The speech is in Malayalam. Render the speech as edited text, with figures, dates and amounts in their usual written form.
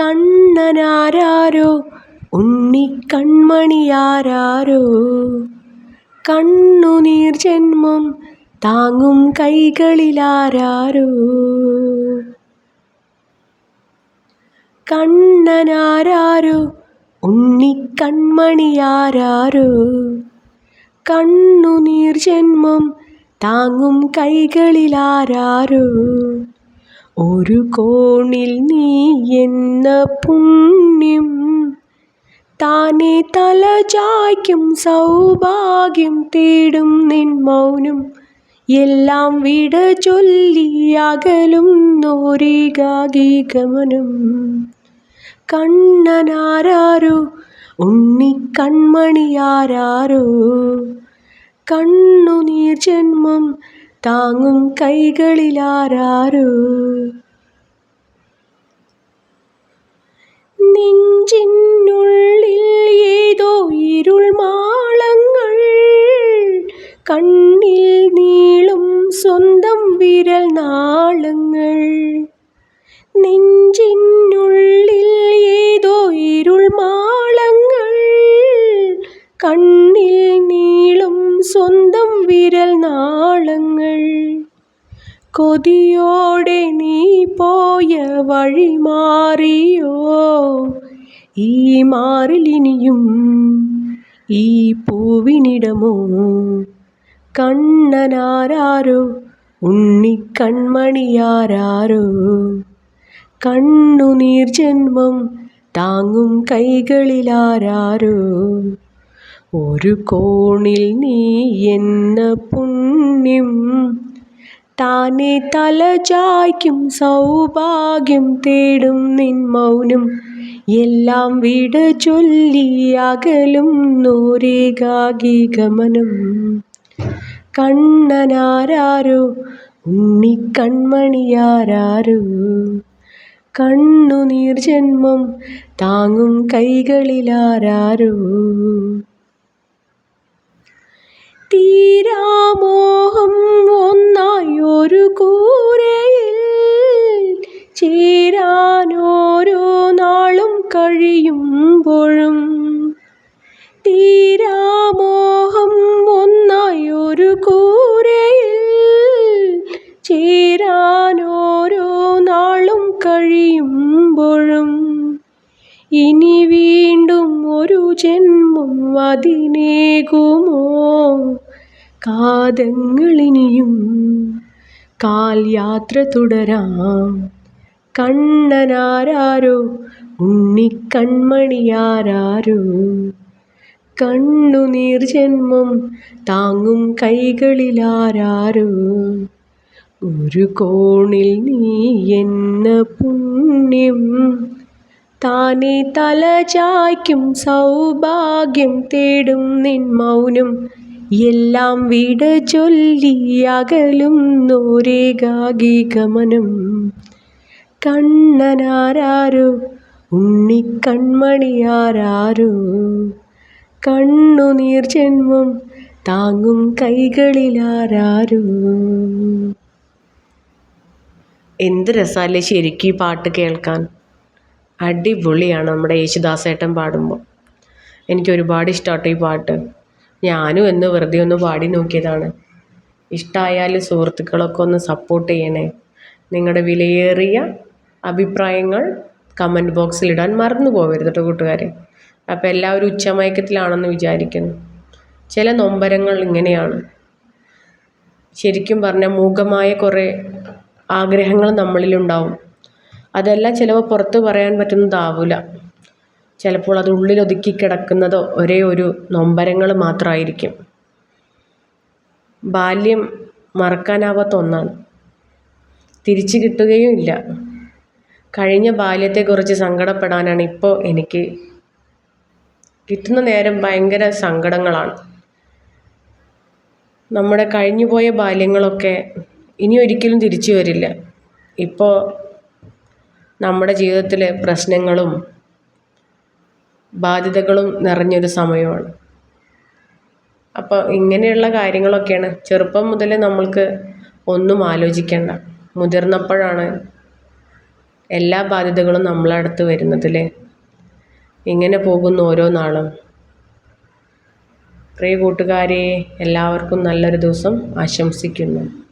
കണ്ണനാരാരോ ഉണ്ണിക്കൺമണിയാരാരോ കണ്ണുനീർ ജന്മം താങ്ങും കൈകളിലാരാരോ. കണ്ണനാരാരോ ഉണ്ണിക്കൺമണിയാരാരോ കണ്ണുനീർ ജന്മം താങ്ങും കൈകളിലാരാരോ. ഒരു കോണിൽ നീ എന്ന പുണ്യം താനെ തല ചായ്ക്കും സൗഭാഗ്യം തേടും നിൻ മൗനം എല്ലാം വിട ചൊല്ലി അകലുന്നൊരേകാകി ഗമനം. കണ്ണനാരാരോ ഉണ്ണിക്കൺമണിയാരാരോ കണ്ണുനീർ ജന്മം താങ്ങും കൈകളിലാരാരോ. നെഞ്ചിനുള്ളിൽ ഏതോ ഇരുൾ മാളങ്ങൾ കണ്ണിൽ നീളും സ്വന്തം വിരൽ നാളങ്ങൾ. നെഞ്ചിനുള്ളിൽ ഏതോ ഇരുൾ മാളങ്ങൾ കണ്ണിൽ നീളും സ്വന്തം വിരൽ നാളങ്ങൾ. കൊതിയോടെ നീ പോയ വഴി മാറിയോ ഈ മാറിലിനിയും ഈ പൂവിനിടമോ. കണ്ണനാരാരോ ഉണ്ണിക്കൺമണിയാരാരോ കണ്ണുനീർ ജന്മം താങ്ങും കൈകളിലാരാരോ. ഒരു കോണിൽ നീ എന്ന പുണ്യം താനെ തല ചായ്ക്കും സൗഭാഗ്യം തേടും നിൻ മൗനം എല്ലാം വിട ചൊല്ലി അകലുന്നൊരേകാകി ഗമനം. കണ്ണനാരാരോ ഉണ്ണിക്കൺമണിയാരാരോ കണ്ണുനീർ ജന്മം താങ്ങും കൈകളിലാരാരോ. തീരാമോഹം ഒന്നായി ഒരു കൂരയിൽ ചേരാനോരോ നാളും കഴിയുമ്പോഴും. തീരാമോഹം ഒന്നായി ഒരു കൂരയിൽ ചേരാനോരോ നാളും കഴിയുമ്പോഴും. ഇനി വീണ്ടും ഒരു ജന്മം അതിനേകുമോ കാതങ്ങളിനിയും കാൽ യാത്ര തുടരാം. കണ്ണനാരാരോ ഉണ്ണിക്കൺമണിയാരാരോ കണ്ണുനീർ ജന്മം താങ്ങും കൈകളിലാരാരോ. ഒരു കോണിൽ നീ എന്ന പുണ്യം താനെ തല ചായ്ക്കും സൗഭാഗ്യം തേടും നിൻ മൗനം എല്ലാം വിട ചൊല്ലി അകലുന്നൊരേകാകി ഗമനം. കണ്ണനാരാരോ ഉണ്ണിക്കൺമണിയാരാരോ കണ്ണുനീർ ജന്മം താങ്ങും കൈകളിലാരാരോ. എന്ത് രസമല്ലേ ശരിക്കും ഈ പാട്ട് കേൾക്കാൻ. അടിപൊളിയാണ് നമ്മുടെ യേശുദാസേട്ടൻ പാടുമ്പോൾ. എനിക്ക് ഒരുപാട് ഇഷ്ടമാട്ടോ ഈ പാട്ട്. ഞാനും എന്ന് വെറുതെ ഒന്ന് പാടി നോക്കിയതാണ്. ഇഷ്ടമായാൽ സുഹൃത്തുക്കളൊക്കെ ഒന്ന് സപ്പോർട്ട് ചെയ്യണേ. നിങ്ങളുടെ വിലയേറിയ അഭിപ്രായങ്ങൾ കമൻറ്റ് ബോക്സിൽ ഇടാൻ മറന്നു പോകരുത് കേട്ടോ കൂട്ടുകാരെ. അപ്പോൾ എല്ലാവരും ഉച്ചമയക്കത്തിലാണെന്ന് വിചാരിക്കുന്നു. ചില നൊമ്പരങ്ങൾ ഇങ്ങനെയാണ്. ശരിക്കും പറഞ്ഞാൽ മൂകമായ കുറേ ആഗ്രഹങ്ങൾ നമ്മളിലുണ്ടാവും. അതെല്ലാം ചിലപ്പോൾ പുറത്ത് പറയാൻ പറ്റുന്നതാവില്ല. ചിലപ്പോൾ അത് ഉള്ളിൽ ഒതുക്കി കിടക്കുന്നതോ ഒരേ ഒരു നൊമ്പരങ്ങൾ മാത്രമായിരിക്കും. ബാല്യം മറക്കാനാവാത്ത ഒന്നാണ്. തിരിച്ചു കിട്ടുകയും ഇല്ല. കഴിഞ്ഞ ബാല്യത്തെക്കുറിച്ച് സങ്കടപ്പെടാനാണ് ഇപ്പോൾ എനിക്ക് കിട്ടുന്ന നേരം. ഭയങ്കര സങ്കടങ്ങളാണ്. നമ്മുടെ കഴിഞ്ഞുപോയ ബാല്യങ്ങളൊക്കെ ഇനി ഒരിക്കലും തിരിച്ചു വരില്ല. ഇപ്പോൾ നമ്മുടെ ജീവിതത്തിലെ പ്രശ്നങ്ങളും ബാധ്യതകളും നിറഞ്ഞൊരു സമയമാണ്. അപ്പോൾ ഇങ്ങനെയുള്ള കാര്യങ്ങളൊക്കെയാണ്. ചെറുപ്പം മുതലേ നമ്മൾക്ക് ഒന്നും ആലോചിക്കേണ്ട. മുതിർന്നപ്പോഴാണ് എല്ലാ ബാധ്യതകളും നമ്മളെ അടുത്ത് വരുന്നത് അല്ലേ. ഇങ്ങനെ പോകുന്നു ഓരോ നാളും. പ്രിയ കൂട്ടുകാരെ, എല്ലാവർക്കും നല്ലൊരു ദിവസം ആശംസിക്കുന്നു.